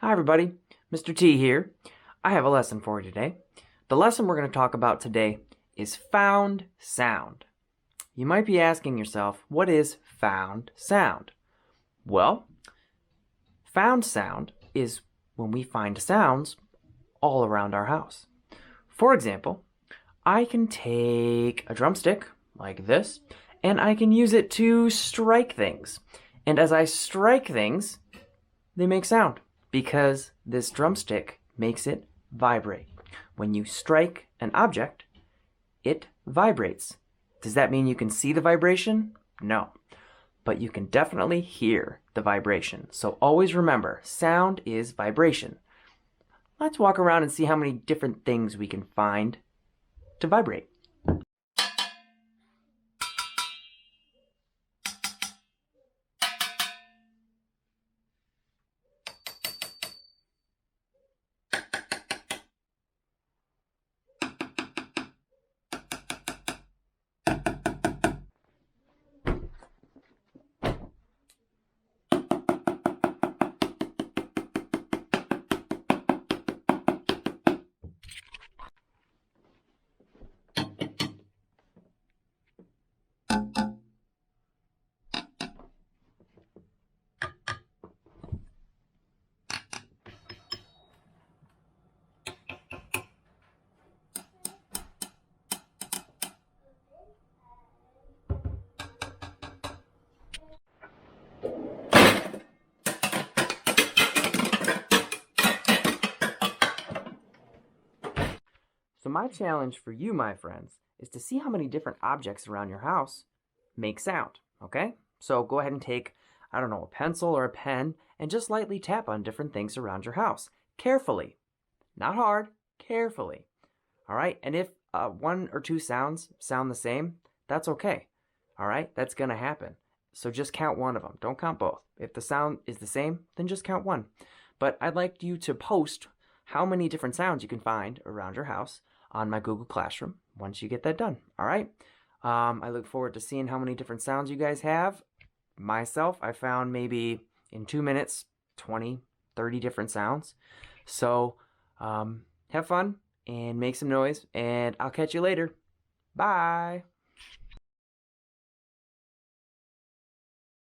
Hi everybody, Mr. T here. I have a lesson for you today. The lesson we're going to talk about today is found sound. You might be asking yourself, what is found sound? Well, found sound is when we find sounds all around our house. For example, I can take a drumstick like this and I can use it to strike things. And as I strike things, they make sound because this drumstick makes it vibrate. When you strike an object, it vibrates. Does that mean you can see the vibration? No. But you can definitely hear the vibration. So always remember, sound is vibration. Let's walk around and see how many different things we can find to vibrate. So my challenge for you, my friends, is to see how many different objects around your house make sound, okay? So go ahead and take, I don't know, a pencil or a pen and just lightly tap on different things around your house. Carefully. Not hard, carefully. All right? And if one or two sounds sound the same, that's okay. All right? That's going to happen. So just count one of them. Don't count both. If the sound is the same, then just count one. But I'd like you to post how many different sounds you can find around your house on my Google Classroom once you get that done. All right? I look forward to seeing how many different sounds you guys have. Myself, I found maybe in 2 minutes, 20, 30 different sounds. So have fun and make some noise, and I'll catch you later. Bye.